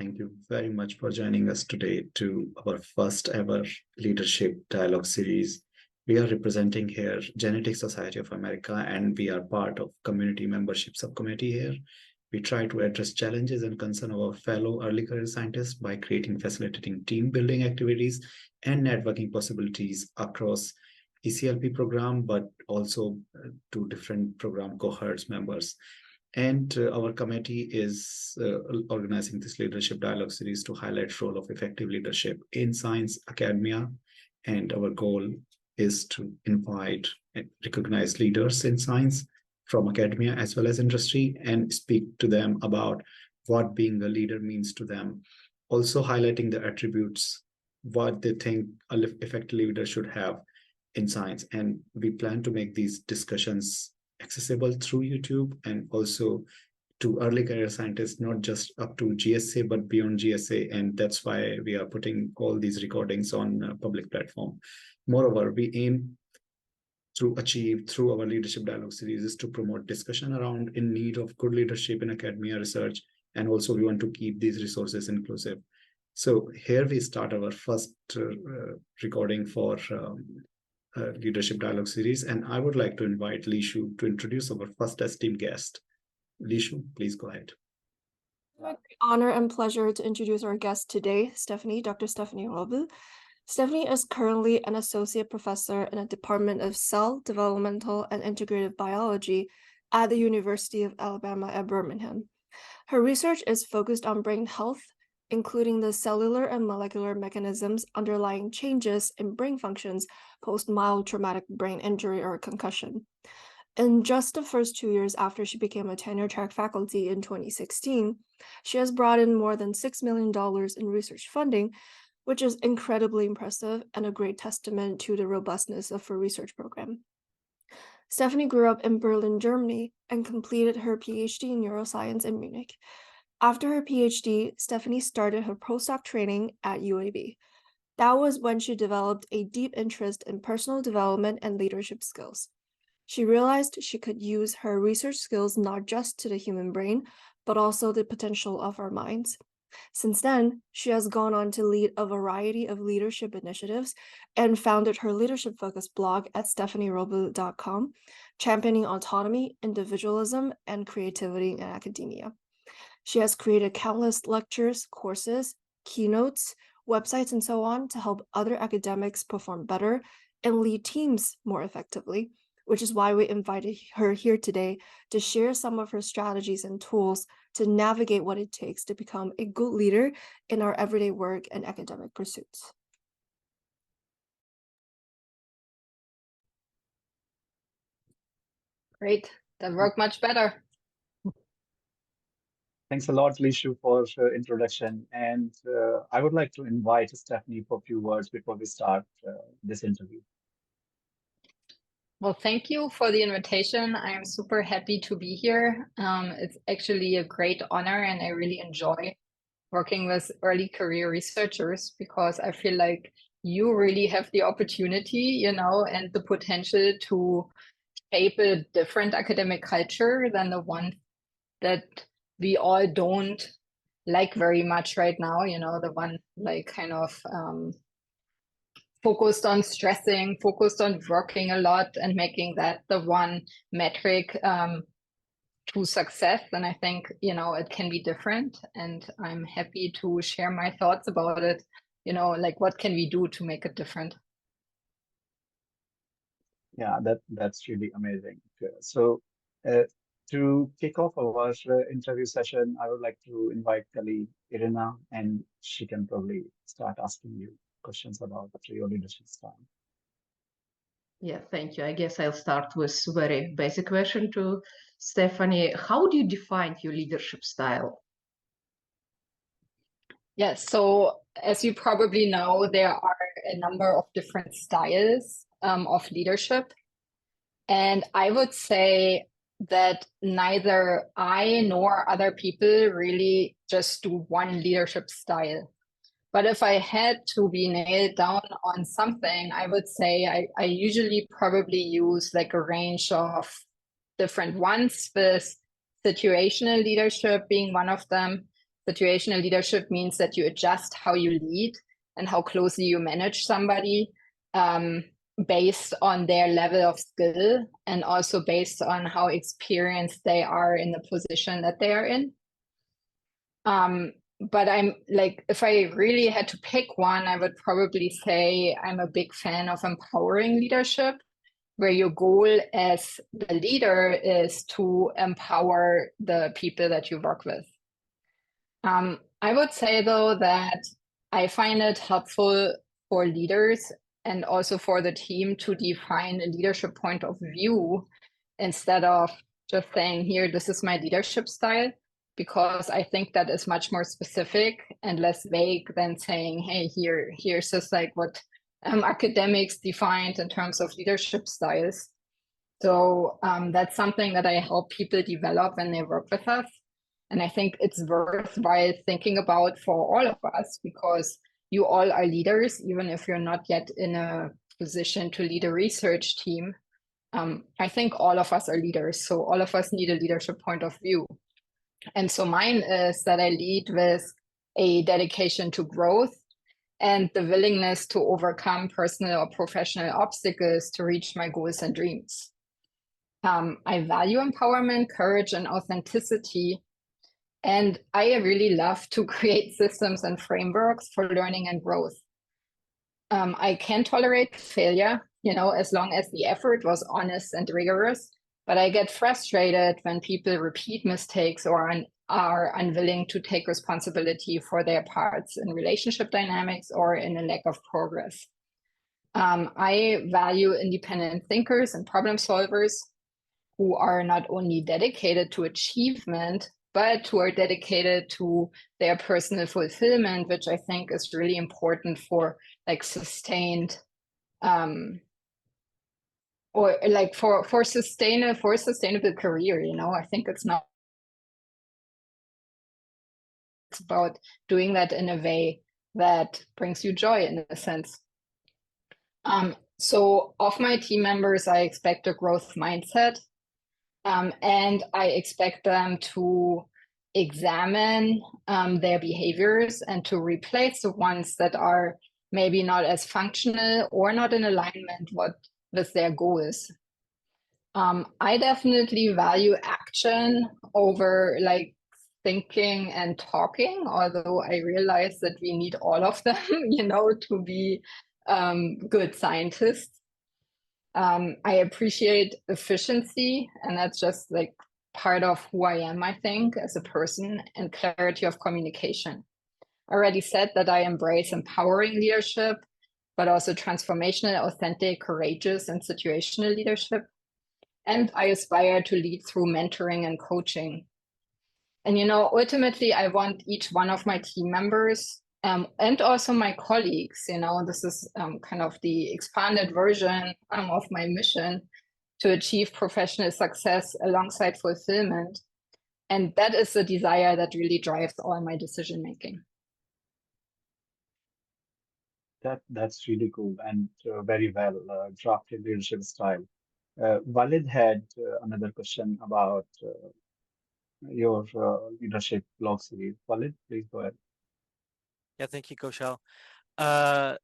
thank you very much for joining us today to our first ever leadership dialogue series. We are representing here Genetic Society of America, and we are part of community membership subcommittee here. We try to address challenges and concern of our fellow early career scientists by creating facilitating team building activities and networking possibilities across ECLP program, but also to different program cohorts members. And our committee is organizing this leadership dialogue series to highlight role of effective leadership in science academia. And our goal is to invite and recognize leaders in science from academia as well as industry and speak to them about what being a leader means to them. Also highlighting the attributes, what they think an effective leader should have in science. And we plan to make these discussions accessible through YouTube and also to early career scientists, not just up to GSA, but beyond GSA. And that's why we are putting all these recordings on a public platform. Moreover, we aim to achieve through our leadership dialogue series is to promote discussion around in need of good leadership in academia research. And also we want to keep these resources inclusive. So here we start our first recording for leadership dialogue series. And I would like to invite Li Shu to introduce our first esteemed guest. Li Shu, please go ahead. It's my great honor and pleasure to introduce our guest today, Dr. Stephanie Robel. Stephanie is currently an associate professor in the Department of Cell, Developmental, and Integrative Biology at the University of Alabama at Birmingham. Her research is focused on brain health, including the cellular and molecular mechanisms underlying changes in brain functions post-mild traumatic brain injury or concussion. In just the first 2 years after she became a tenure-track faculty in 2016, she has brought in more than $6 million in research funding, which is incredibly impressive and a great testament to the robustness of her research program. Stephanie grew up in Berlin, Germany, and completed her PhD in neuroscience in Munich. After her PhD, Stephanie started her postdoc training at UAB. That was when she developed a deep interest in personal development and leadership skills. She realized she could use her research skills not just to the human brain, but also the potential of our minds. Since then, she has gone on to lead a variety of leadership initiatives and founded her leadership-focused blog at stephanierobel.com, championing autonomy, individualism, and creativity in academia. She has created countless lectures, courses, keynotes, websites, and so on to help other academics perform better and lead teams more effectively, which is why we invited her here today to share some of her strategies and tools to navigate what it takes to become a good leader in our everyday work and academic pursuits. Great, that worked much better. Thanks a lot, Li Shu, for the introduction. And I would like to invite Stephanie for a few words before we start this interview. Well, thank you for the invitation. I am super happy to be here. It's actually a great honor, and I really enjoy working with early career researchers because I feel like you really have the opportunity, and the potential to shape a different academic culture than the one that we all don't like very much right now, the one like kind of focused on stressing, focused on working a lot and making that the one metric to success. And I think, it can be different. And I'm happy to share my thoughts about it, like what can we do to make it different? Yeah, that's really amazing. So to kick off our interview session, I would like to invite colleague Irina, and she can probably start asking you questions about your leadership style. Yeah, thank you. I guess I'll start with a very basic question to Stephanie. How do you define your leadership style? Yes, so as you probably know, there are a number of different styles of leadership. And I would say that neither I nor other people really just do one leadership style. But if I had to be nailed down on something, I would say I usually probably use like a range of different ones, with situational leadership being one of them. Situational leadership means that you adjust how you lead and how closely you manage somebody based on their level of skill and also based on how experienced they are in the position that they are in. But I'm like, if I really had to pick one, I would probably say I'm a big fan of empowering leadership, where your goal as the leader is to empower the people that you work with. I would say, though, that I find it helpful for leaders and also for the team to define a leadership point of view instead of just saying, here, this is my leadership style, because I think that is much more specific and less vague than saying, hey, here's just like what academics defined in terms of leadership styles. So that's something that I help people develop when they work with us. And I think it's worthwhile thinking about for all of us, because you all are leaders, even if you're not yet in a position to lead a research team. I think all of us are leaders, so all of us need a leadership point of view. And so mine is that I lead with a dedication to growth and the willingness to overcome personal or professional obstacles to reach my goals and dreams. I value empowerment, courage, and authenticity. And I really love to create systems and frameworks for learning and growth. I can tolerate failure, as long as the effort was honest and rigorous. But I get frustrated when people repeat mistakes or are unwilling to take responsibility for their parts in relationship dynamics or in a lack of progress. I value independent thinkers and problem solvers who are not only dedicated to achievement, but who are dedicated to their personal fulfillment, which I think is really important for like sustained or like for sustainable career. I think it's about doing that in a way that brings you joy, in a sense. So of my team members, I expect a growth mindset. And I expect them to examine their behaviors and to replace the ones that are maybe not as functional or not in alignment with their goals. I definitely value action over like thinking and talking, although I realize that we need all of them, to be good scientists. I appreciate efficiency, and that's just like part of who I am, I think, as a person, and clarity of communication. I already said that I embrace empowering leadership, but also transformational, authentic, courageous, and situational leadership. And I aspire to lead through mentoring and coaching. And, ultimately, I want each one of my team members and also my colleagues, this is kind of the expanded version of my mission to achieve professional success alongside fulfillment. And that is the desire that really drives all my decision making. That's really cool and very well drafted leadership style. Walid had another question about your leadership blog series. Walid, please go ahead. Yeah, thank you, Kaushal. Dr.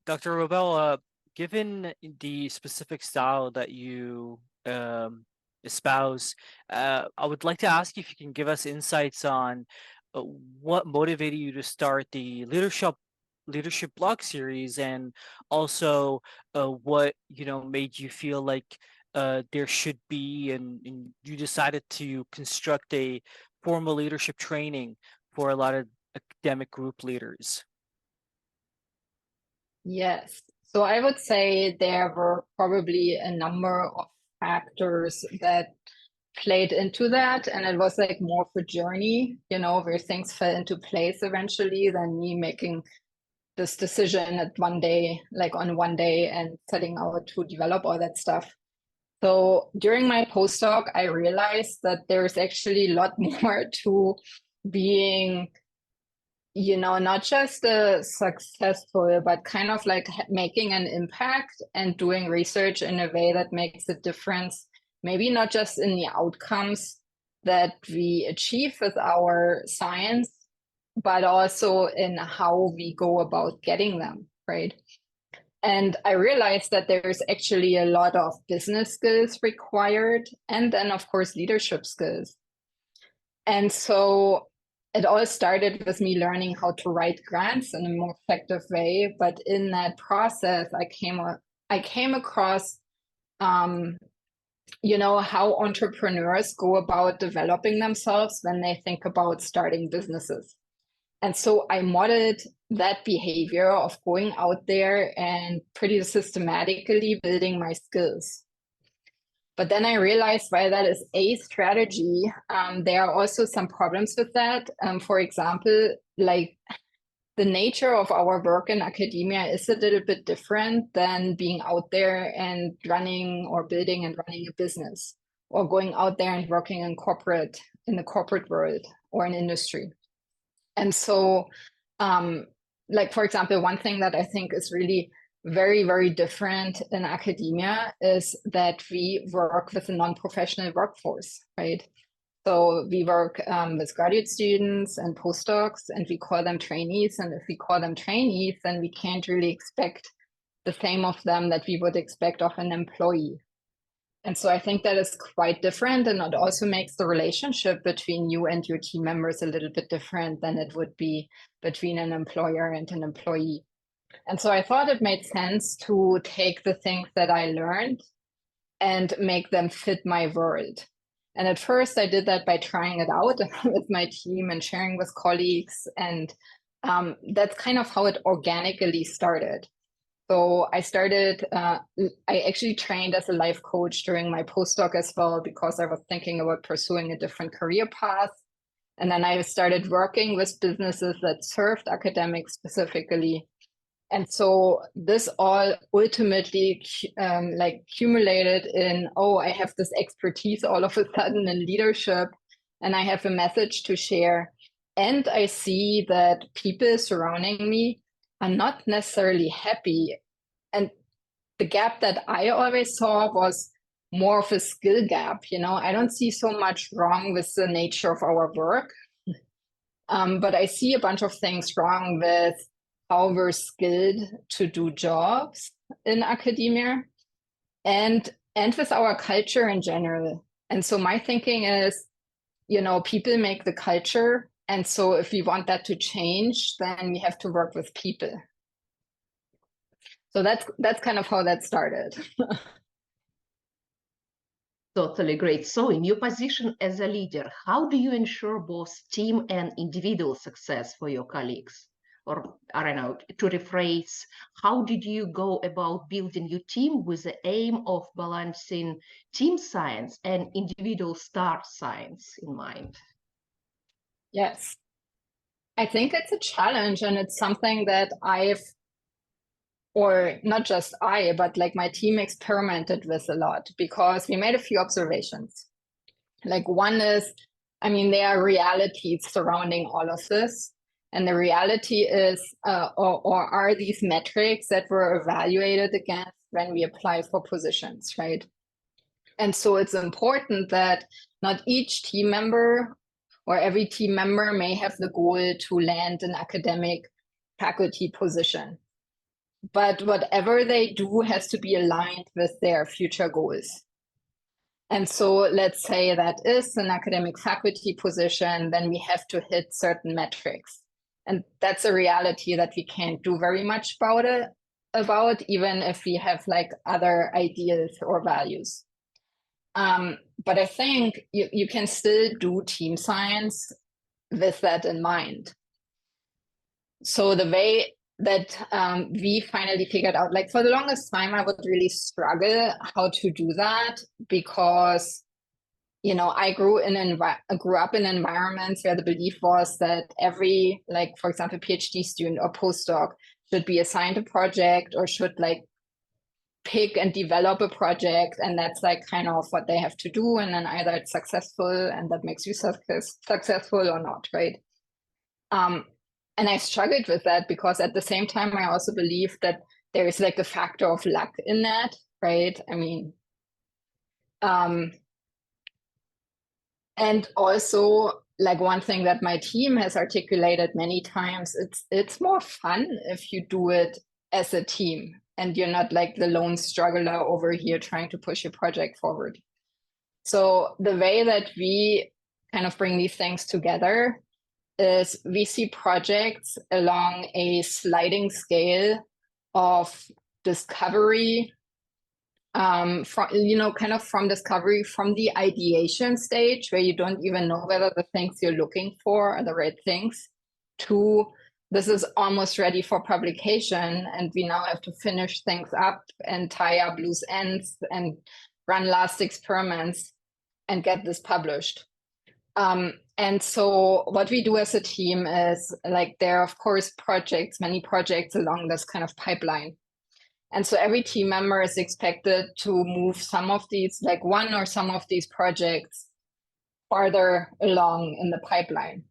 Robel, given the specific style that you espouse, I would like to ask you if you can give us insights on what motivated you to start the leadership blog series, and also what made you feel like there should be, and you decided to construct a formal leadership training for a lot of academic group leaders. Yes. So I would say there were probably a number of factors that played into that. And it was like more of a journey, where things fell into place eventually than me making this decision on one day and setting out to develop all that stuff. So during my postdoc, I realized that there's actually a lot more to being not just successful, but kind of like making an impact and doing research in a way that makes a difference, maybe not just in the outcomes, that we achieve with our science, but also in how we go about getting them, right? And I realized that there's actually a lot of business skills required, and then, of course, leadership skills. And so it all started with me learning how to write grants in a more effective way. But in that process, I came across, you know, how entrepreneurs go about developing themselves when they think about starting businesses. And so I modeled that behavior of going out there and pretty systematically building my skills. But then I realized while that is a strategy, there are also some problems with that. For example, like the nature of our work in academia is a little bit different than being out there and running or building and running a business, or going out there and working in the corporate world or in industry. And so, like, for example, one thing that I think is really very, very different in academia is that we work with a non-professional workforce, right? So we work with graduate students and postdocs, and we call them trainees. And if we call them trainees, then we can't really expect the same of them that we would expect of an employee. And so I think that is quite different, and it also makes the relationship between you and your team members a little bit different than it would be between an employer and an employee. And so I thought it made sense to take the things that I learned and make them fit my world. And at first I did that by trying it out with my team and sharing with colleagues. And that's kind of how it organically started. So I actually trained as a life coach during my postdoc as well, because I was thinking about pursuing a different career path. And then I started working with businesses that served academics specifically. And so this all ultimately like accumulated in, oh, I have this expertise all of a sudden in leadership, and I have a message to share. And I see that people surrounding me are not necessarily happy. And the gap that I always saw was more of a skill gap. You know, I don't see so much wrong with the nature of our work, but I see a bunch of things wrong with how we're skilled to do jobs in academia, and with our culture in general. And so my thinking is, you know, people make the culture. And so if we want that to change, then we have to work with people. So that's kind of how that started. Totally great. So in your position as a leader, how do you ensure both team and individual success for your colleagues? Or, I don't know, to rephrase, how did you go about building your team with the aim of balancing team science and individual star science in mind? Yes. I think it's a challenge, and it's something that or not just I, but like my team experimented with a lot, because we made a few observations. Like one is, I mean, there are realities surrounding all of this. And the reality is, or are these metrics that were evaluated against when we apply for positions, right? And so it's important that not each team member or every team member may have the goal to land an academic faculty position. But whatever they do has to be aligned with their future goals. And so let's say that is an academic faculty position, then we have to hit certain metrics. And that's a reality that we can't do very much about, even if we have like other ideas or values. But I think you can still do team science with that in mind. So the way that we finally figured out, like for the longest time, I would really struggle how to do that, because, you know, I grew up in environments where the belief was that every, like, for example, PhD student or postdoc should be assigned a project or should like pick and develop a project, and that's like kind of what they have to do, and then either it's successful and that makes you successful or not, right? And I struggled with that, because at the same time, I also believe that there is like a factor of luck in that, right? I mean, And also, like one thing that my team has articulated many times, it's more fun if you do it as a team and you're not like the lone struggler over here trying to push your project forward. So the way that we kind of bring these things together is we see projects along a sliding scale of discovery, from kind of from discovery, from the ideation stage where you don't even know whether the things you're looking for are the right things, to this is almost ready for publication and we now have to finish things up and tie up loose ends and run last experiments and get this published. And so what we do as a team is, like, there are of course many projects along this kind of pipeline. And so every team member is expected to move some of these, like one or some of these projects farther along in the pipeline.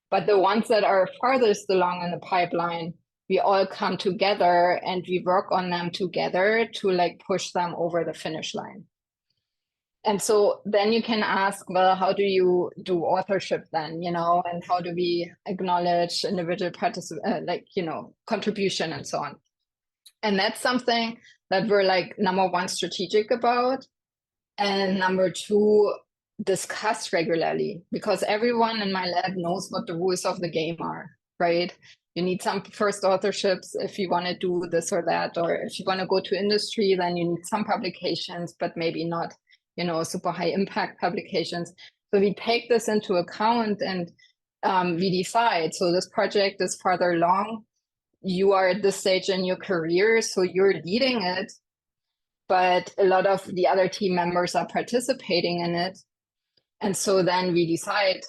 But the ones that are farthest along in the pipeline, we all come together and we work on them together to like push them over the finish line. And so then you can ask, well, how do you do authorship then, and how do we acknowledge individual contribution and so on. And that's something that we're like, number one, strategic about, and number two, discuss regularly, because everyone in my lab knows what the rules of the game are, right? You need some first authorships if you want to do this or that, or if you want to go to industry, then you need some publications, but maybe not, super high impact publications. So we take this into account and we decide, so this project is farther along. You are at this stage in your career, so you're leading it, but a lot of the other team members are participating in it. And so then we decide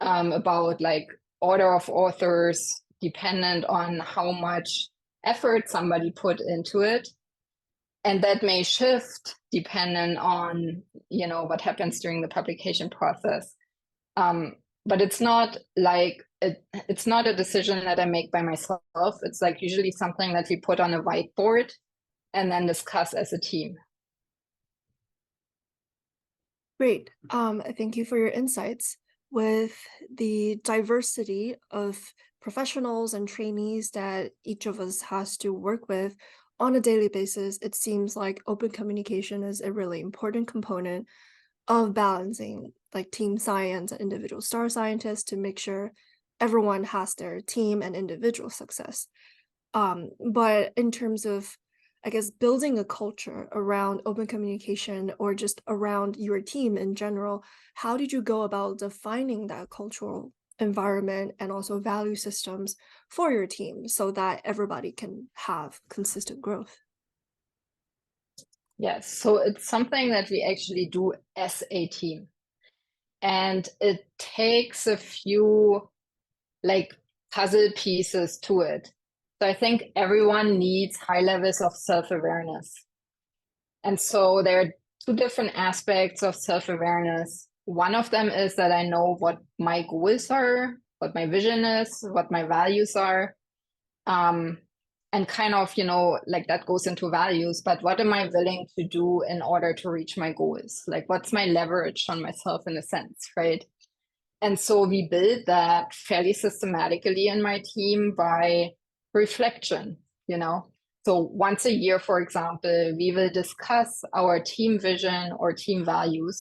about like order of authors dependent on how much effort somebody put into it. And that may shift dependent on, what happens during the publication process. But it's not like, it's not a decision that I make by myself. It's like usually something that we put on a whiteboard and then discuss as a team. Great. Thank you for your insights. With the diversity of professionals and trainees that each of us has to work with on a daily basis, it seems like open communication is a really important component of balancing like team science and individual star scientists to make sure everyone has their team and individual success. But in terms of, I guess, building a culture around open communication or just around your team in general, how did you go about defining that cultural environment and also value systems for your team so that everybody can have consistent growth? Yes, so it's something that we actually do as a team. And it takes a few like puzzle pieces to it. So I think everyone needs high levels of self-awareness. And so there are two different aspects of self-awareness. One of them is that I know what my goals are, what my vision is, what my values are. And kind of, like that goes into values, but what am I willing to do in order to reach my goals? Like, what's my leverage on myself in a sense, right? And so we build that fairly systematically in my team by reflection, So once a year, for example, we will discuss our team vision or team values.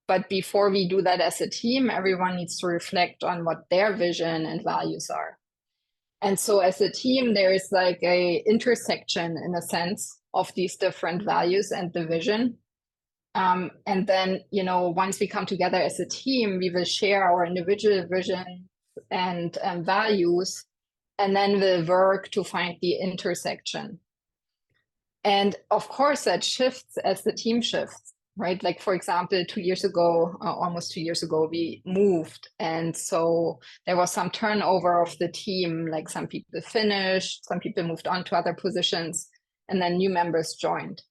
But before we do that as a team, everyone needs to reflect on what their vision and values are. And so as a team, there is like a intersection in a sense of these different values and the vision. And then, once we come together as a team, we will share our individual vision and values, and then we'll work to find the intersection. And of course, that shifts as the team shifts, right? Like, for example, 2 years ago, almost 2 years ago, we moved. And so there was some turnover of the team, like some people finished, some people moved on to other positions, and then new members joined.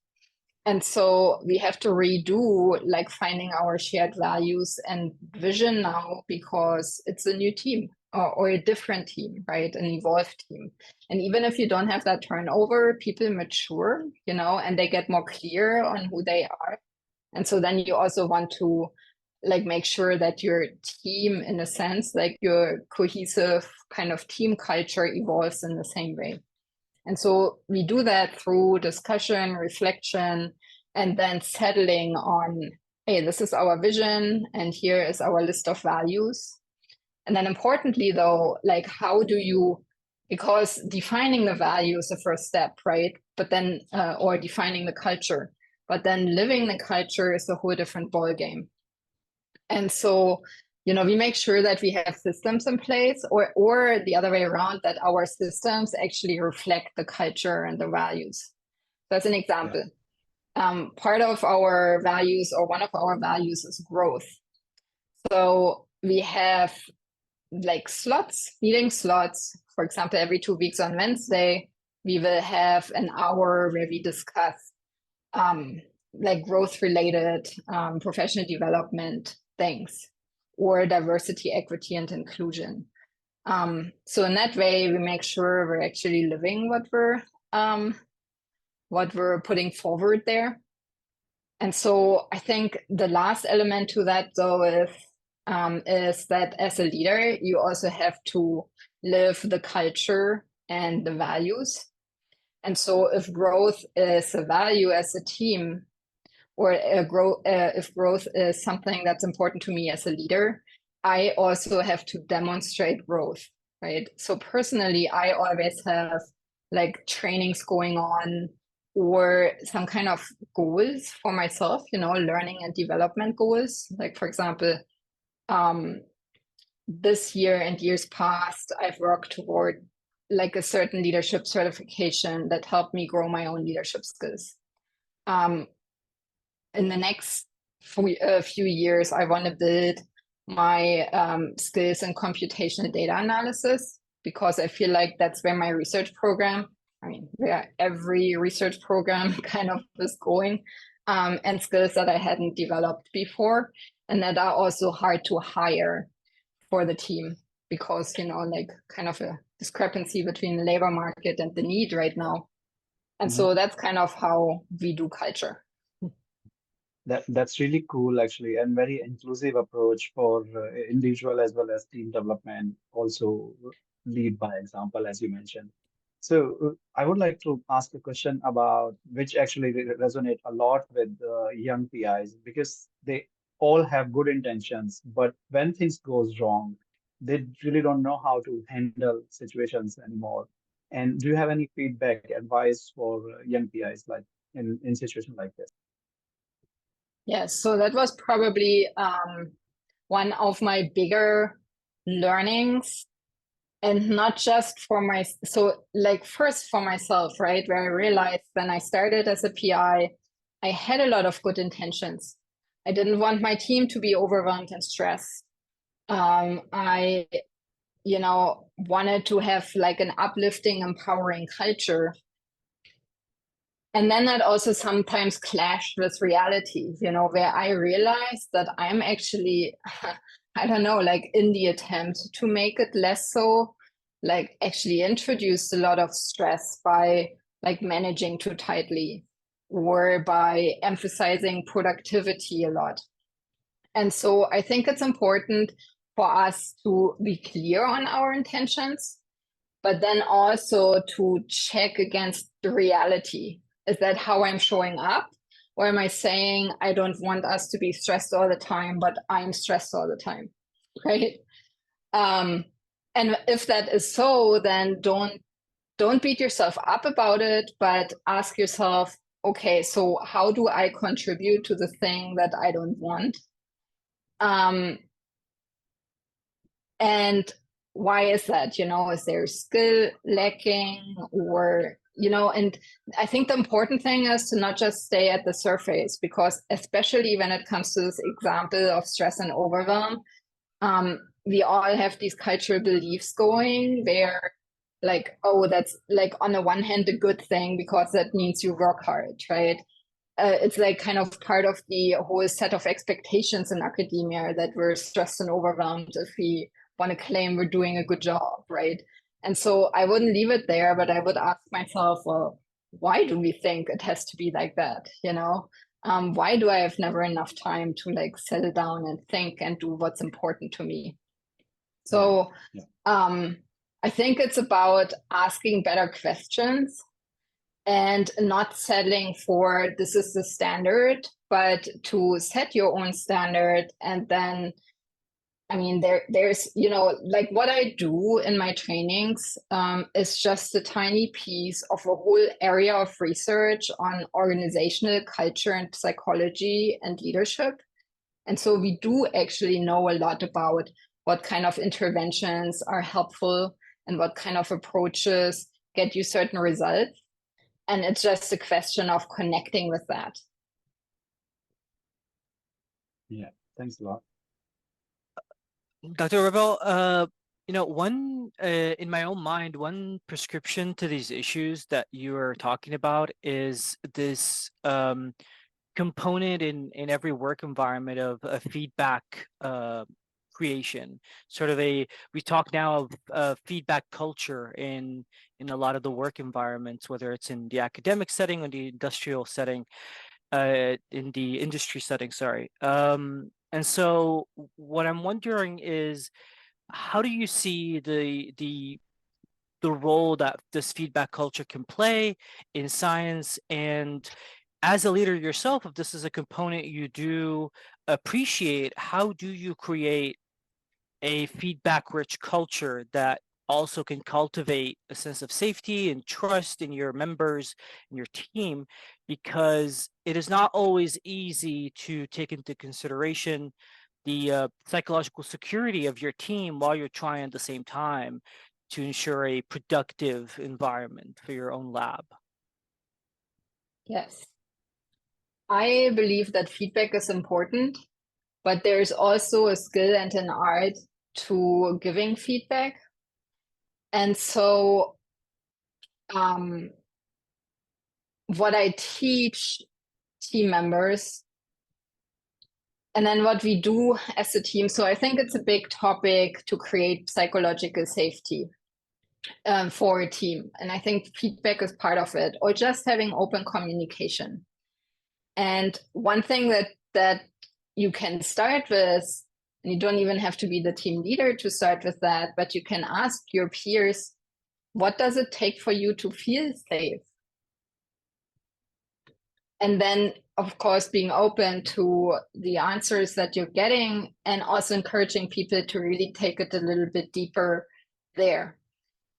And so we have to redo like finding our shared values and vision now because it's a new team or a different team, right? An evolved team. And even if you don't have that turnover, people mature, and they get more clear on who they are. And so then you also want to like make sure that your team, in a sense, like your cohesive kind of team culture evolves in the same way. And so we do that through discussion, reflection, and then settling on, hey, this is our vision, and here is our list of values. And then importantly, though, like how do you, because defining the value is the first step, right? But then, or defining the culture, but then living the culture is a whole different ballgame. And so, you know, we make sure that we have systems in place, or the other way around, that our systems actually reflect the culture and the values. So as an example, part of our values, or one of our values, is growth. So we have like slots, meeting slots. For example, every 2 weeks on Wednesday, we will have an hour where we discuss like growth related professional development things, or diversity, equity, and inclusion. So in that way, we make sure we're actually living what we're putting forward there. And so I think the last element to that, though, is that as a leader, you also have to live the culture and the values. And so if growth is a value as a team, or if growth is something that's important to me as a leader, I also have to demonstrate growth, right? So personally, I always have like trainings going on, or some kind of goals for myself, you know, learning and development goals. Like, for example, this year and years past, I've worked toward like a certain leadership certification that helped me grow my own leadership skills. In the next few years, I want to build my skills in computational data analysis, because I feel like that's where my research program, I mean, where every research program kind of is going, and skills that I hadn't developed before, and that are also hard to hire for the team, because, you know, like kind of a discrepancy between the labor market and the need right now. And so that's kind of how we do culture. That's really cool, actually, and very inclusive approach for individual as well as team development. Also, lead by example, as you mentioned. So I would like to ask a question about which actually resonate a lot with young PIs, because they all have good intentions, but when things goes wrong, they really don't know how to handle situations anymore. And do you have any feedback, advice for young PIs like in situation like this? Yes, so that was probably one of my bigger learnings, and not just for so like first for myself, right? Where I realized when I started as a PI, I had a lot of good intentions. I didn't want my team to be overwhelmed and stressed. I, you know, wanted to have like an uplifting, empowering culture. And then that also sometimes clashed with reality, you know, where I realized that I'm actually, I don't know, like in the attempt to make it less so, like actually introduced a lot of stress by like managing too tightly, or by emphasizing productivity a lot. And so I think it's important for us to be clear on our intentions, but then also to check against the reality. Is that how I'm showing up? Or am I saying I don't want us to be stressed all the time, but I'm stressed all the time, right? And if that is so, then don't beat yourself up about it, but ask yourself, okay, so how do I contribute to the thing that I don't want? And why is that? You know, is there skill lacking, or, you know, and I think the important thing is to not just stay at the surface, because especially when it comes to this example of stress and overwhelm, we all have these cultural beliefs going where, like, oh, that's like on the one hand a good thing because that means you work hard, right? It's like kind of part of the whole set of expectations in academia that we're stressed and overwhelmed if we want to claim we're doing a good job, right? And so I wouldn't leave it there, but I would ask myself, well, why do we think it has to be like that? You know, Why do I have never enough time to like settle down and think and do what's important to me? So I think it's about asking better questions and not settling for this is the standard, but to set your own standard. And then, I mean, there's, you know, like what I do in my trainings is just a tiny piece of a whole area of research on organizational culture and psychology and leadership. And so we do actually know a lot about what kind of interventions are helpful and what kind of approaches get you certain results. And it's just a question of connecting with that. Yeah, thanks a lot. Dr. Robel, you know, one in my own mind, one prescription to these issues that you are talking about is this component in every work environment of a feedback creation. Sort of we talk now of feedback culture in a lot of the work environments, whether it's in the academic setting or the industrial setting, in the industry setting, sorry. And so what I'm wondering is, how do you see the role that this feedback culture can play in science? And as a leader yourself, if this is a component you do appreciate, how do you create a feedback-rich culture that also can cultivate a sense of safety and trust in your members and your team? Because it is not always easy to take into consideration the psychological security of your team while you're trying at the same time to ensure a productive environment for your own lab. Yes. I believe that feedback is important, but there's also a skill and an art to giving feedback. And so what I teach team members and then what we do as a team. So I think it's a big topic to create psychological safety for a team. And I think feedback is part of it, or just having open communication. And one thing that you can start with, and you don't even have to be the team leader to start with that, but you can ask your peers, what does it take for you to feel safe? And then, of course, being open to the answers that you're getting and also encouraging people to really take it a little bit deeper there.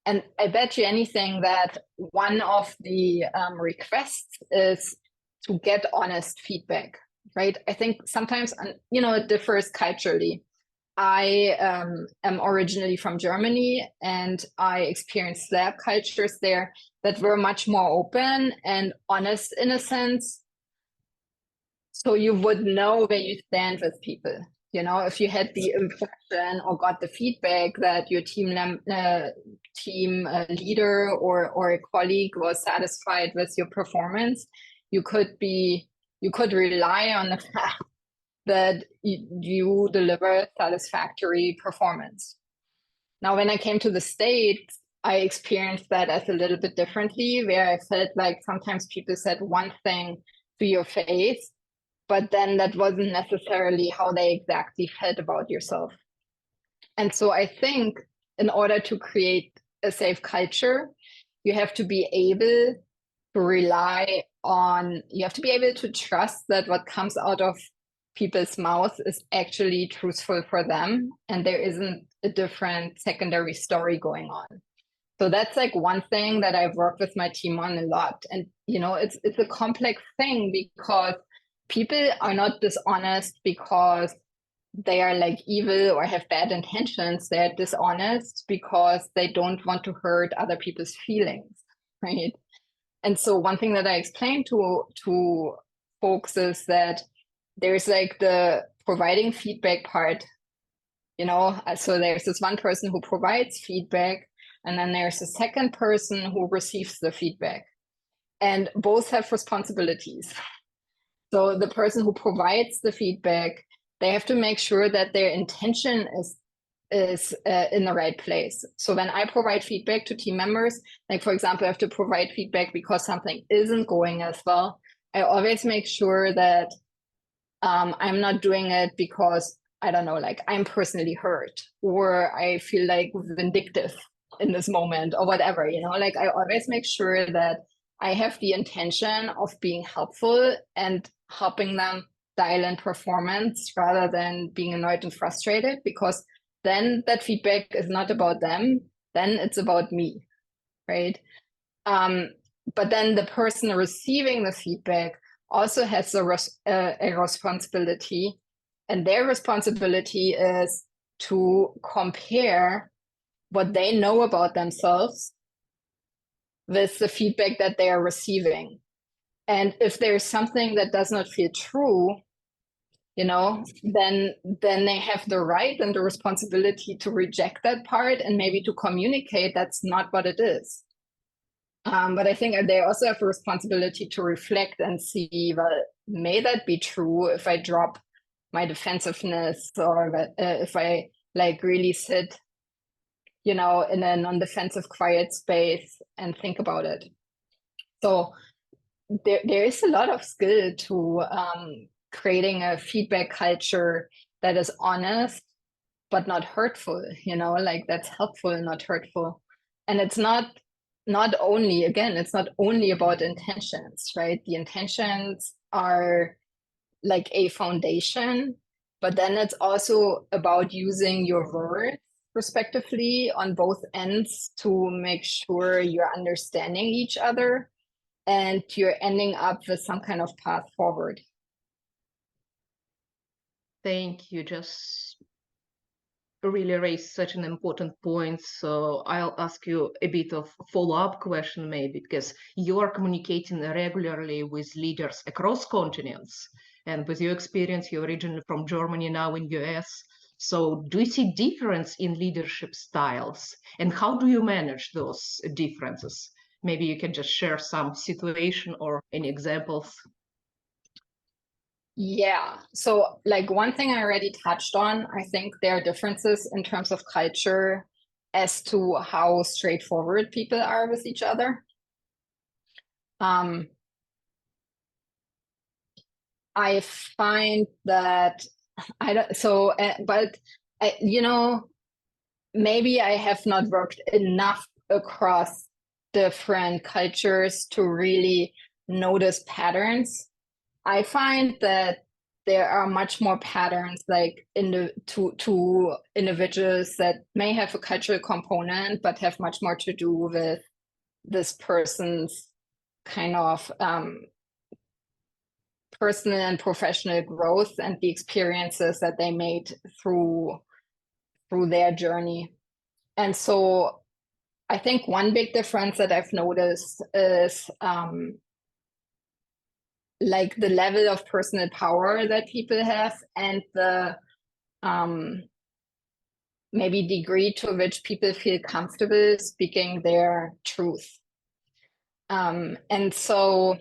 And I bet you anything that one of the requests is to get honest feedback, right? I think sometimes, you know, it differs culturally. I am originally from Germany, and I experienced lab cultures there that were much more open and honest in a sense. So you would know where you stand with people. You know, if you had the impression or got the feedback that your team leader or a colleague was satisfied with your performance, you could rely on the fact that you deliver satisfactory performance. Now, when I came to the States, I experienced that as a little bit differently, where I felt like sometimes people said one thing to your face, but then that wasn't necessarily how they exactly felt about yourself. And so I think in order to create a safe culture, you have to be able to trust that what comes out of people's mouths is actually truthful for them, and there isn't a different secondary story going on. So that's like one thing that I've worked with my team on a lot. And, you know, it's a complex thing because people are not dishonest because they are like evil or have bad intentions. They're dishonest because they don't want to hurt other people's feelings, right? And so one thing that I explain to folks is that there's like the providing feedback part, you know, so there's this one person who provides feedback, and then there's a second person who receives the feedback, and both have responsibilities. So the person who provides the feedback, they have to make sure that their intention is in the right place. So when I provide feedback to team members, like for example, I have to provide feedback because something isn't going as well, I always make sure that I'm not doing it because, I don't know, like I'm personally hurt or I feel like vindictive in this moment or whatever, you know, like I always make sure that I have the intention of being helpful and helping them dial in performance rather than being annoyed and frustrated, because then that feedback is not about them, then it's about me, right? But then the person receiving the feedback also has a responsibility, and their responsibility is to compare what they know about themselves with the feedback that they are receiving. And if there's something that does not feel true, you know, then they have the right and the responsibility to reject that part and maybe to communicate that's not what it is. But I think they also have a responsibility to reflect and see, well, may that be true if I drop my defensiveness, or if I like really sit, you know, in a non-defensive quiet space and think about it. So there is a lot of skill to creating a feedback culture that is honest but not hurtful, you know, like that's helpful and not hurtful. And it's not only, again, it's not only about intentions, right? The intentions are like a foundation, but then it's also about using your words respectively on both ends to make sure you're understanding each other and you're ending up with some kind of path forward. Thank you. Just really raised such an important point. So I'll ask you a bit of follow-up question maybe, because you are communicating regularly with leaders across continents. And with your experience, you're originally from Germany, now in US. So do you see difference in leadership styles? And how do you manage those differences? Maybe you can just share some situation or any examples. Yeah. So like one thing I already touched on, I think there are differences in terms of culture as to how straightforward people are with each other. I find that you know, maybe I have not worked enough across different cultures to really notice patterns. I find that there are much more patterns like to individuals that may have a cultural component but have much more to do with this person's kind of personal and professional growth and the experiences that they made through their journey. And so I think one big difference that I've noticed is like the level of personal power that people have and the maybe degree to which people feel comfortable speaking their truth. And so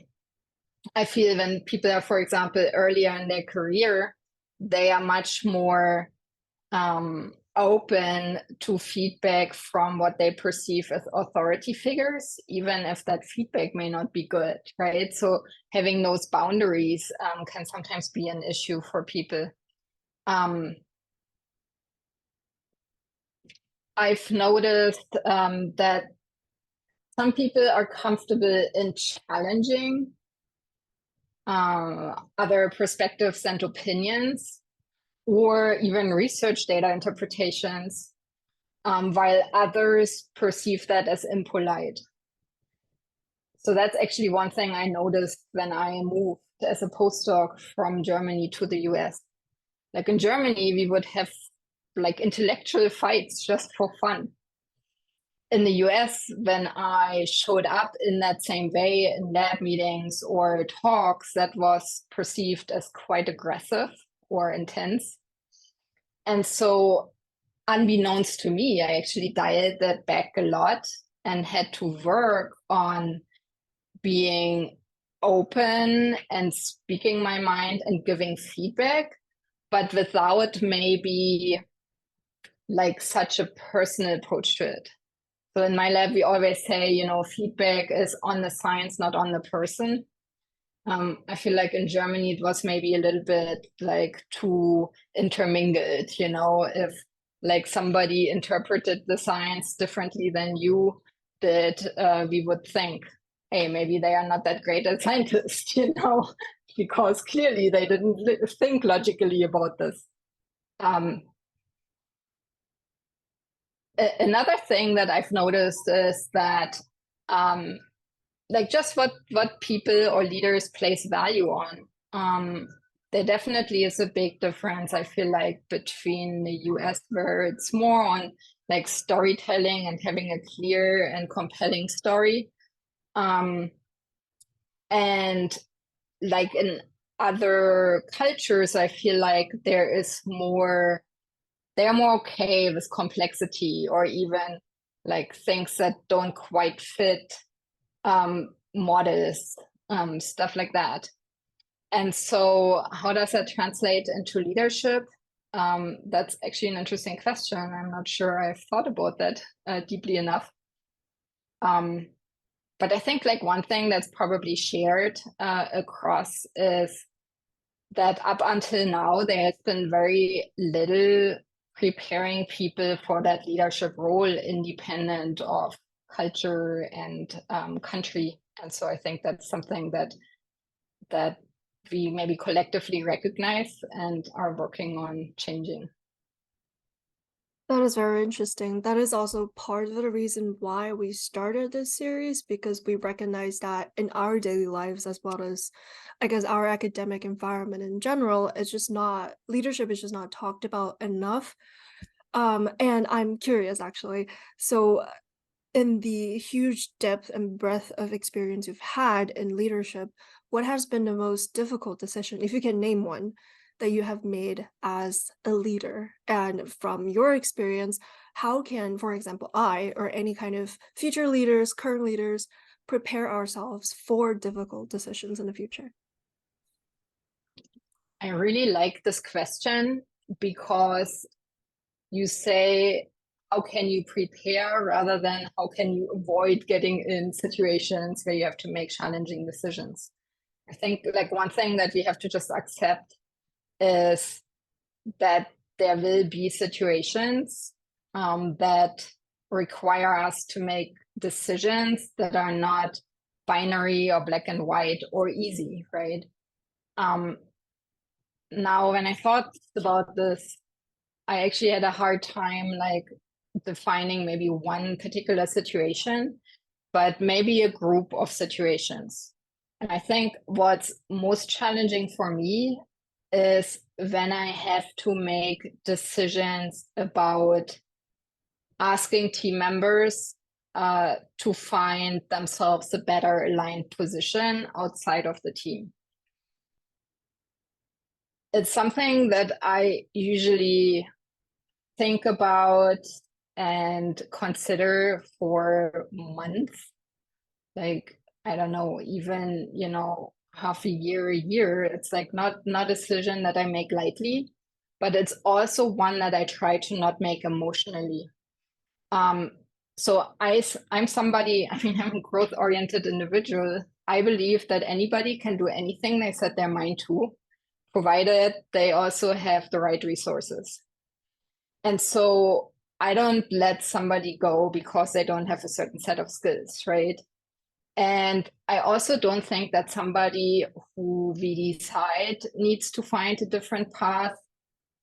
I feel when people are, for example, earlier in their career, they are much more open to feedback from what they perceive as authority figures, even if that feedback may not be good, right? So having those boundaries can sometimes be an issue for people. I've noticed that some people are comfortable in challenging other perspectives and opinions, or even research data interpretations, while others perceive that as impolite. So that's actually one thing I noticed when I moved as a postdoc from Germany to the US. Like in Germany, we would have like intellectual fights just for fun. In the US, when I showed up in that same way in lab meetings or talks, that was perceived as quite aggressive or intense. And so unbeknownst to me, I actually dialed that back a lot and had to work on being open and speaking my mind and giving feedback, but without maybe like such a personal approach to it. So in my lab, we always say, you know, feedback is on the science, not on the person. I feel like in Germany it was maybe a little bit like too intermingled, you know, if like somebody interpreted the science differently than you did, we would think, hey, maybe they are not that great at scientists, you know, because clearly they didn't think logically about this. Another thing that I've noticed is that like just what people or leaders place value on. There definitely is a big difference, I feel like, between the US, where it's more on like storytelling and having a clear and compelling story. And like in other cultures, I feel like they're more okay with complexity, or even like things that don't quite fit models, stuff like that. And so how does that translate into leadership? That's actually an interesting question. I'm not sure I've thought about that deeply enough. But I think like one thing that's probably shared across is that up until now, there has been very little preparing people for that leadership role independent of culture and country. And so I think that's something that we maybe collectively recognize and are working on changing. That is very interesting. That is also part of the reason why we started this series, because we recognize that in our daily lives, as well as, I guess, our academic environment in general, it's just not, leadership is just not talked about enough. And I'm curious, actually. So in the huge depth and breadth of experience you've had in leadership, what has been the most difficult decision, if you can name one, that you have made as a leader? And from your experience, how can, for example, I or any kind of future leaders, current leaders, prepare ourselves for difficult decisions in the future? I really like this question because you say, how can you prepare, rather than how can you avoid getting in situations where you have to make challenging decisions. I think like one thing that we have to just accept is that there will be situations that require us to make decisions that are not binary or black and white or easy, right? Now, when I thought about this, I actually had a hard time like defining maybe one particular situation, but maybe a group of situations. And I think what's most challenging for me is when I have to make decisions about asking team members to find themselves a better aligned position outside of the team. It's something that I usually think about and consider for months. Like, I don't know, even, you know, half a year. It's like not a decision that I make lightly, but it's also one that I try to not make emotionally. So I'm somebody, I mean, I'm a growth-oriented individual. I believe that anybody can do anything they set their mind to, provided they also have the right resources. And so I don't let somebody go because they don't have a certain set of skills, right? And I also don't think that somebody who we decide needs to find a different path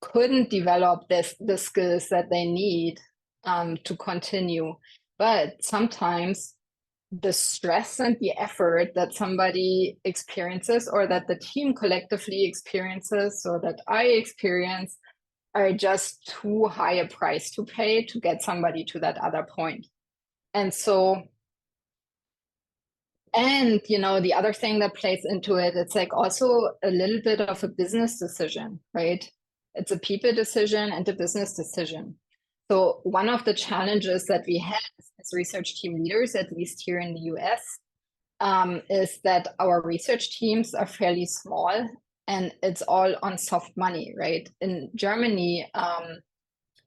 couldn't develop the skills that they need to continue. But sometimes the stress and the effort that somebody experiences, or that the team collectively experiences, or that I experience, are just too high a price to pay to get somebody to that other point. And so, and you know, the other thing that plays into it, it's like also a little bit of a business decision, right? It's a people decision and a business decision. So one of the challenges that we have as research team leaders, at least here in the US, is that our research teams are fairly small, and it's all on soft money, right? In Germany,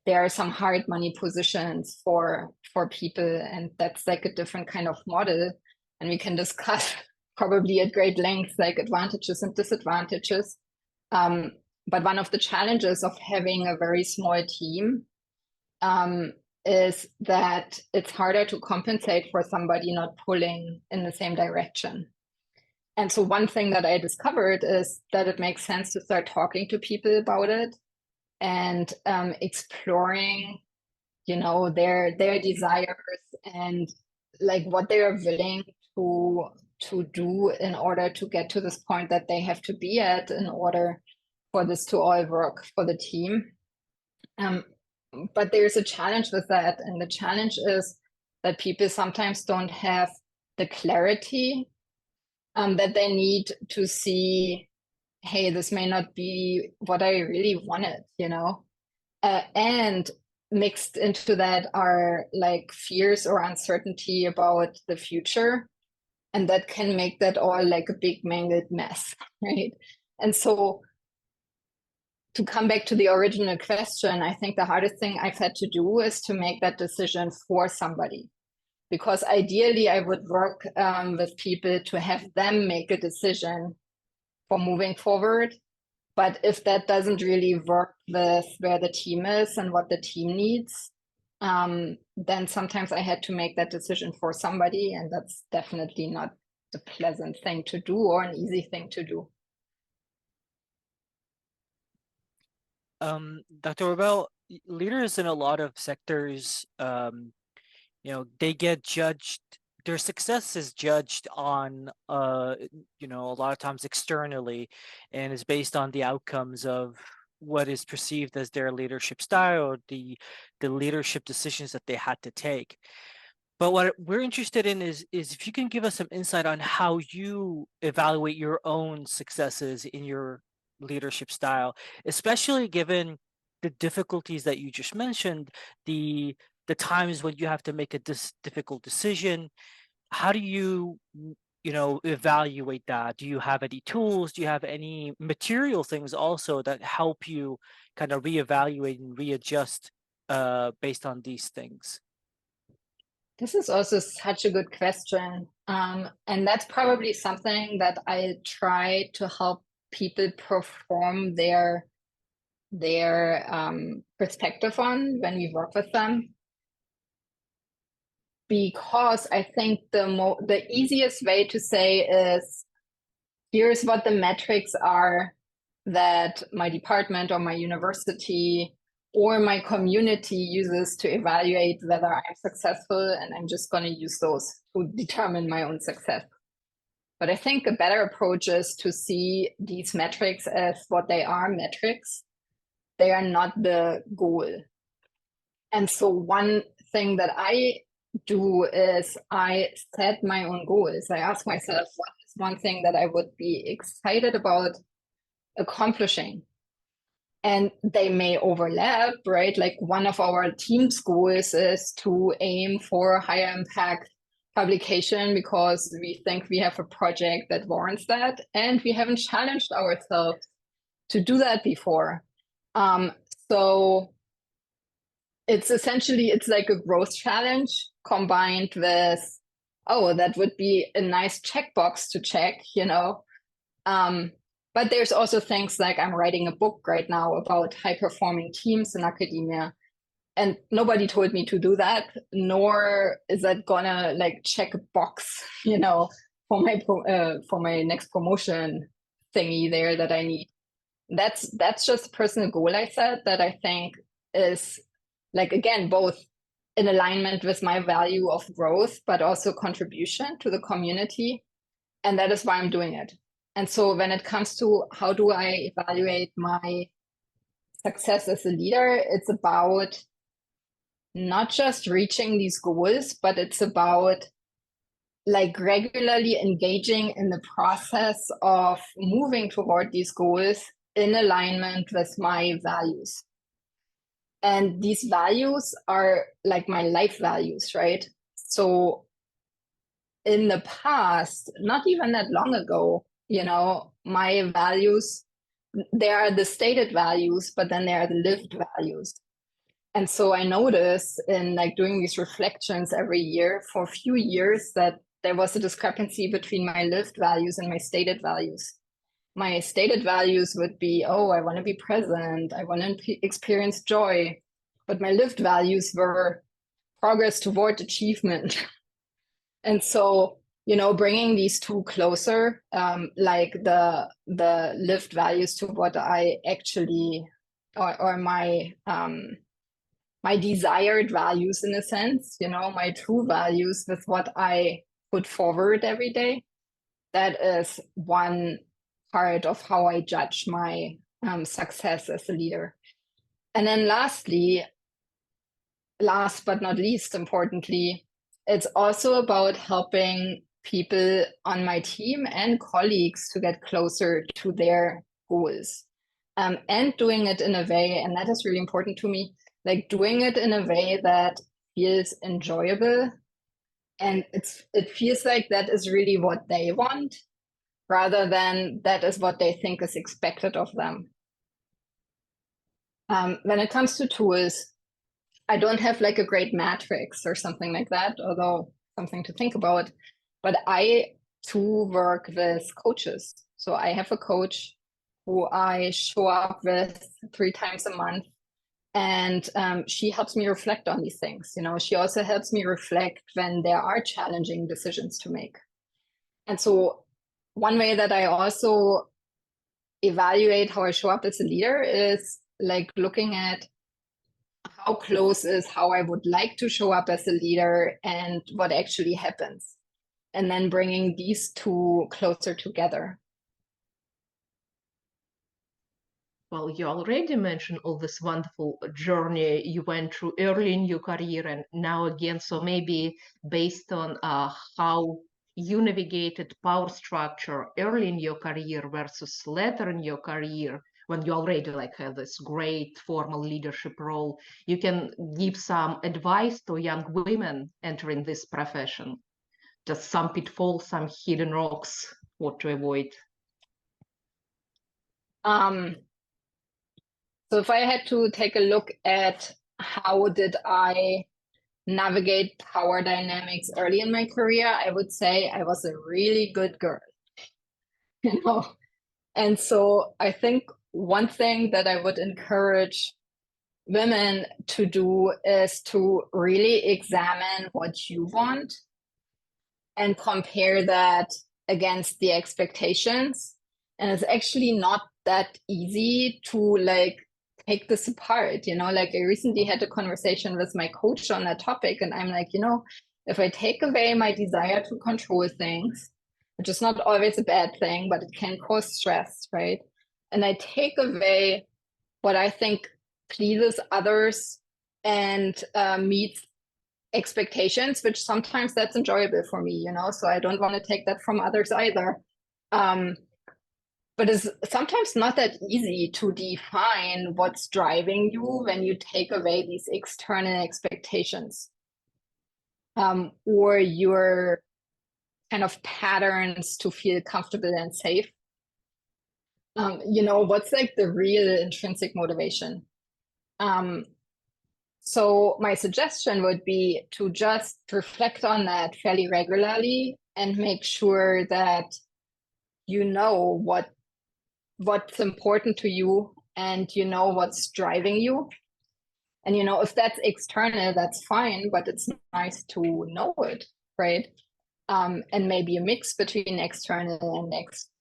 there are some hard money positions for people, and that's like a different kind of model, and we can discuss probably at great length, like advantages and disadvantages. But one of the challenges of having a very small team is that it's harder to compensate for somebody not pulling in the same direction. And so one thing that I discovered is that it makes sense to start talking to people about it and exploring, you know, their desires and like what they are willing to do in order to get to this point that they have to be at in order for this to all work for the team. But there's a challenge with that, and the challenge is that people sometimes don't have the clarity that they need to see, hey, this may not be what I really wanted, you know? And mixed into that are like fears or uncertainty about the future. And that can make that all like a big mangled mess, right? And so to come back to the original question, I think the hardest thing I've had to do is to make that decision for somebody. Because ideally, I would work with people to have them make a decision for moving forward. But if that doesn't really work with where the team is and what the team needs, then sometimes I had to make that decision for somebody. And that's definitely not a pleasant thing to do or an easy thing to do. Dr. Robel, leaders in a lot of sectors, you know, they get judged, their success is judged on, you know, a lot of times externally, and is based on the outcomes of what is perceived as their leadership style or the leadership decisions that they had to take. But what we're interested in is if you can give us some insight on how you evaluate your own successes in your leadership style, especially given the difficulties that you just mentioned, the times when you have to make a difficult decision. How do you, you know, evaluate that? Do you have any tools? Do you have any material things also that help you kind of reevaluate and readjust based on these things? This is also such a good question. And that's probably something that I try to help people perform their perspective on when we work with them. Because I think the easiest way to say is, here's what the metrics are that my department or my university or my community uses to evaluate whether I'm successful, and I'm just going to use those to determine my own success. But I think a better approach is to see these metrics as what they are, metrics. They are not the goal. And so one thing that I do is I set my own goals. I ask myself, what is one thing that I would be excited about accomplishing? And they may overlap, right? Like one of our team's goals is to aim for higher impact publication because we think we have a project that warrants that, and we haven't challenged ourselves to do that before. So it's essentially, it's like a growth challenge combined with, oh, that would be a nice checkbox to check, you know. But there's also things like I'm writing a book right now about high-performing teams in academia. And nobody told me to do that, nor is that gonna like check a box, you know, for my next promotion thingy there that I need. That's just a personal goal I set that I think is like, again, both in alignment with my value of growth, but also contribution to the community. And that is why I'm doing it. And so when it comes to how do I evaluate my success as a leader, it's about not just reaching these goals, but it's about like regularly engaging in the process of moving toward these goals in alignment with my values. And these values are like my life values, right? So in the past, not even that long ago, you know, my values, they are the stated values, but then they are the lived values. And so I noticed in like doing these reflections every year for a few years that there was a discrepancy between my lived values and my stated values. My stated values would be, oh, I want to be present, I want to experience joy. But my lived values were progress toward achievement. And so, you know, bringing these two closer, like the lived values to what I actually, or my my desired values in a sense, you know, my true values with what I put forward every day. That is one part of how I judge my success as a leader. And then lastly, last but not least importantly, it's also about helping people on my team and colleagues to get closer to their goals. And doing it in a way, and that is really important to me, like doing it in a way that feels enjoyable. And it feels like that is really what they want, rather than that is what they think is expected of them. When it comes to tools, I don't have like a great matrix or something like that, although something to think about. But I too work with coaches. So I have a coach who I show up with 3 times a month. And she helps me reflect on these things. You know, she also helps me reflect when there are challenging decisions to make. And so one way that I also evaluate how I show up as a leader is like looking at how close is how I would like to show up as a leader and what actually happens. And then bringing these two closer together. Well, you already mentioned all this wonderful journey you went through early in your career and now again. So maybe based on how you navigated power structure early in your career versus later in your career, when you already like had this great formal leadership role, you can give some advice to young women entering this profession. Just some pitfalls, some hidden rocks, what to avoid. So if I had to take a look at how did I navigate power dynamics early in my career, I would say I was a really good girl, you know? And so I think one thing that I would encourage women to do is to really examine what you want and compare that against the expectations. And it's actually not that easy to like take this apart, you know, like I recently had a conversation with my coach on that topic, and I'm like, you know, if I take away my desire to control things, which is not always a bad thing, but it can cause stress, right? And I take away what I think pleases others and meets expectations, which sometimes that's enjoyable for me, you know, so I don't want to take that from others either. But it's sometimes not that easy to define what's driving you when you take away these external expectations, or your kind of patterns to feel comfortable and safe. You know, what's like the real intrinsic motivation? So my suggestion would be to just reflect on that fairly regularly and make sure that you know what's important to you and you know what's driving you. And you know, if that's external, that's fine, but it's nice to know it, right? And maybe a mix between external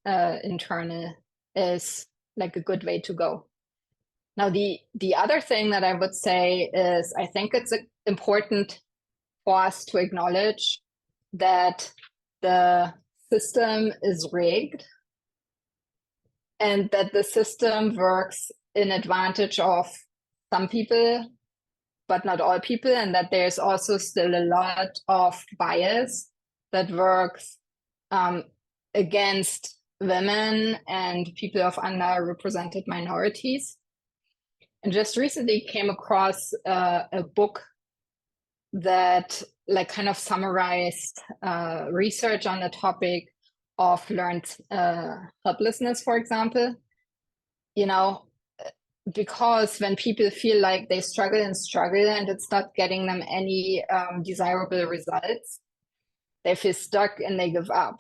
and internal is like a good way to go. Now, the other thing that I would say is I think it's important for us to acknowledge that the system is rigged and that the system works in advantage of some people, but not all people, and that there's also still a lot of bias that works against women and people of underrepresented minorities. And just recently came across a book that like kind of summarized research on the topic of learned helplessness, for example. You know, because when people feel like they struggle and it's not getting them any desirable results, they feel stuck and they give up.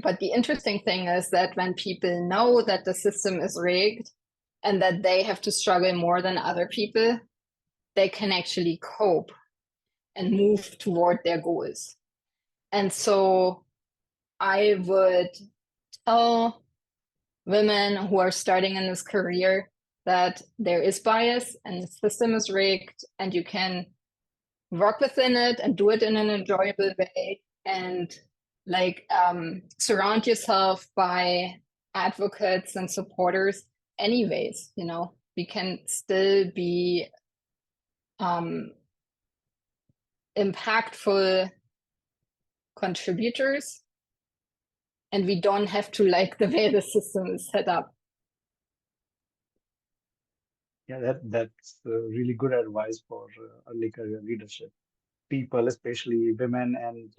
But the interesting thing is that when people know that the system is rigged and that they have to struggle more than other people, they can actually cope and move toward their goals. And so I would tell women who are starting in this career that there is bias and the system is rigged, and you can work within it and do it in an enjoyable way, and like surround yourself by advocates and supporters anyways. You know, we can still be impactful contributors, and we don't have to like the way the system is set up. Yeah, that's really good advice for early career leadership. People, especially women and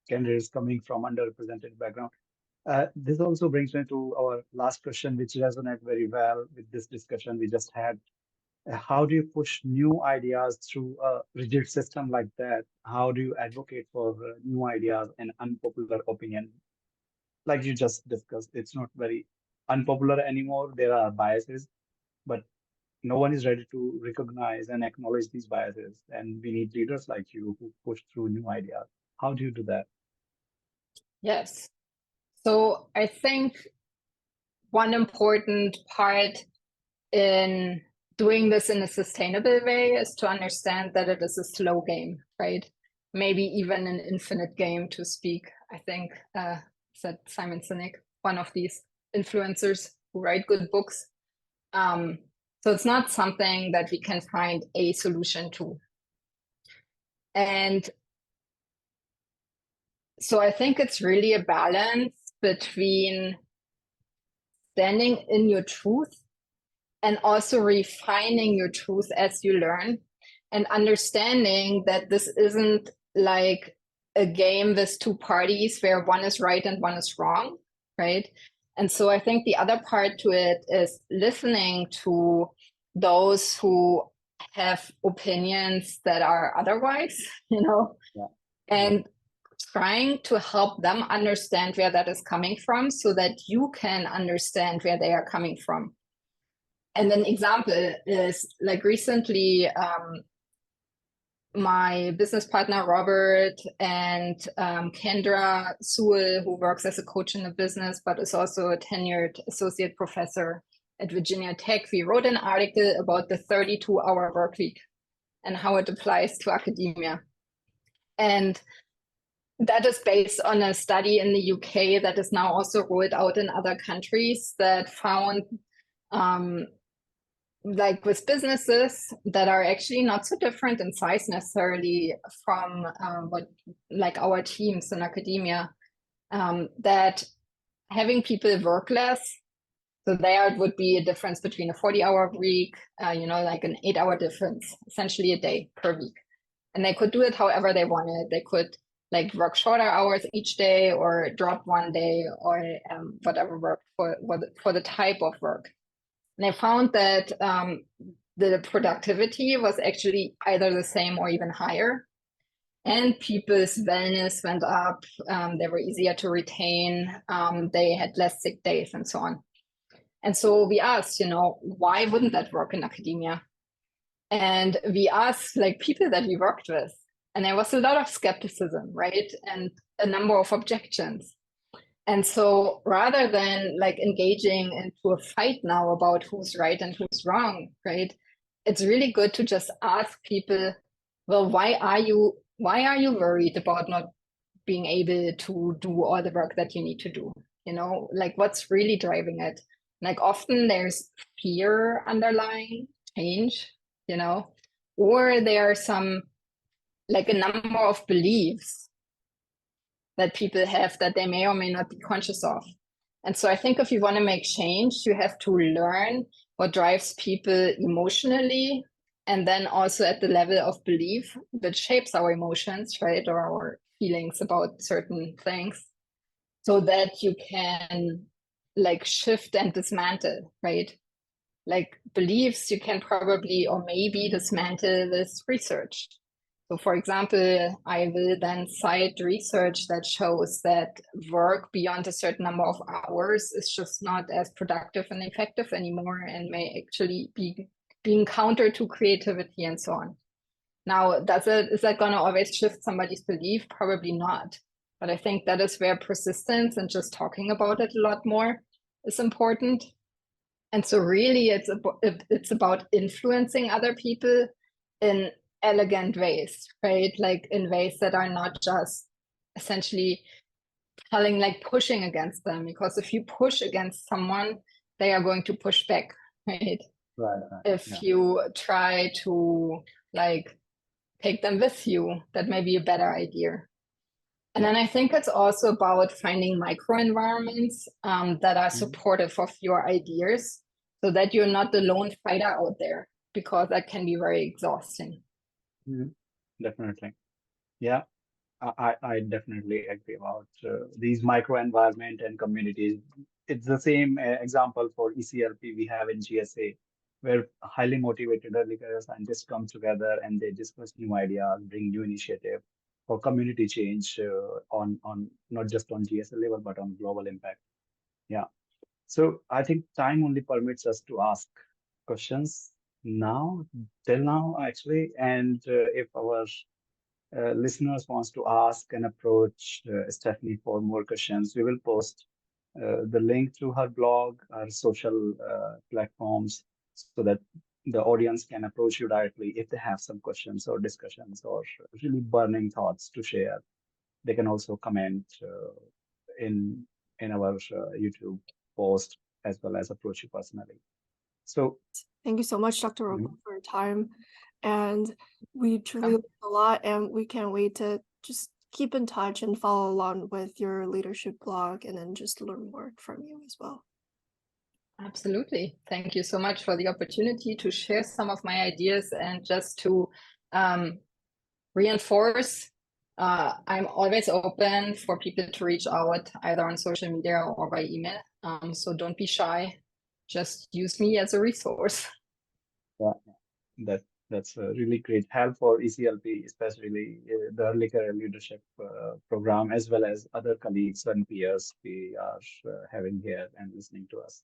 candidates coming from underrepresented background. This also brings me to our last question, which resonates very well with this discussion we just had. How do you push new ideas through a rigid system like that? How do you advocate for new ideas and unpopular opinion? Like you just discussed, it's not very unpopular anymore. There are biases, but no one is ready to recognize and acknowledge these biases. And we need leaders like you who push through new ideas. How do you do that? Yes. So I think one important part in doing this in a sustainable way is to understand that it is a slow game, right? Maybe even an infinite game, to speak. I think said Simon Sinek, one of these influencers who write good books. So it's not something that we can find a solution to. And so I think it's really a balance between standing in your truth and also refining your truth as you learn, and understanding that this isn't like a game with two parties where one is right and one is wrong, right? And so I think the other part to it is listening to those who have opinions that are otherwise, you know, and trying to help them understand where that is coming from so that you can understand where they are coming from. And an example is like recently, my business partner, Robert, and Kendra Sewell, who works as a coach in the business, but is also a tenured associate professor at Virginia Tech, we wrote an article about the 32-hour work week and how it applies to academia. And that is based on a study in the UK that is now also rolled out in other countries that found like with businesses that are actually not so different in size necessarily from what like our teams in academia, that having people work less, so there it would be a difference between a 40-hour week, you know, like an 8-hour difference, essentially a day per week. And they could do it however they wanted. They could like work shorter hours each day or drop one day or whatever worked for the type of work. And I found that the productivity was actually either the same or even higher. And people's wellness went up. They were easier to retain. They had less sick days and so on. And so we asked, you know, why wouldn't that work in academia? And we asked like people that we worked with. And there was a lot of skepticism, right? And a number of objections. And so rather than like engaging into a fight now about who's right and who's wrong, right? It's really good to just ask people, well, why are you worried about not being able to do all the work that you need to do? You know, like what's really driving it? Like often there's fear underlying change, you know, or there are some like a number of beliefs that people have that they may or may not be conscious of. And so I think if you want to make change, you have to learn what drives people emotionally, and then also at the level of belief, which shapes our emotions, right, or our feelings about certain things, so that you can like shift and dismantle, right? Like beliefs you can probably or maybe dismantle with research. So for example, I will then cite research that shows that work beyond a certain number of hours is just not as productive and effective anymore and may actually be being counter to creativity and so on. Now, is that going to always shift somebody's belief? Probably not. But I think that is where persistence and just talking about it a lot more is important. And so really it's about influencing other people in elegant ways, right? Like in ways that are not just essentially telling, like pushing against them, because if you push against someone, they are going to push back, right? Right. If you try to like take them with you, that may be a better idea. And then I think it's also about finding microenvironments that are supportive of your ideas so that you're not the lone fighter out there, because that can be very exhausting. Definitely. Yeah, I definitely agree about these microenvironment and communities. It's the same example for ECLP we have in GSA, where highly motivated early career scientists come together and they discuss new ideas, bring new initiative for community change on not just on GSA level, but on global impact. Yeah. So I think time only permits us to ask questions now, till now actually, and if our listeners wants to ask and approach Stephanie for more questions, we will post the link to her blog, our social platforms, so that the audience can approach you directly if they have some questions or discussions or really burning thoughts to share. They can also comment in our YouTube post as well as approach you personally. So thank you so much, Dr. Robel, for your time. And we truly learned a lot, and we can't wait to just keep in touch and follow along with your leadership blog and then just learn more from you as well. Absolutely. Thank you so much for the opportunity to share some of my ideas and just to reinforce. I'm always open for people to reach out either on social media or by email. So don't be shy. Just use me as a resource. Yeah, that's a really great help for ECLP, especially the early career leadership program, as well as other colleagues and peers we are having here and listening to us.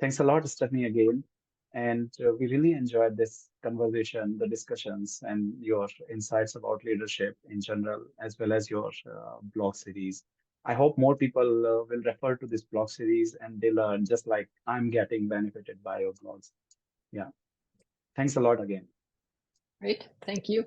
Thanks a lot, Stephanie, again. And we really enjoyed this conversation, the discussions, and your insights about leadership in general, as well as your blog series. I hope more people will refer to this blog series and they learn just like I'm getting benefited by your blogs. Yeah. Thanks a lot again. Great. Thank you.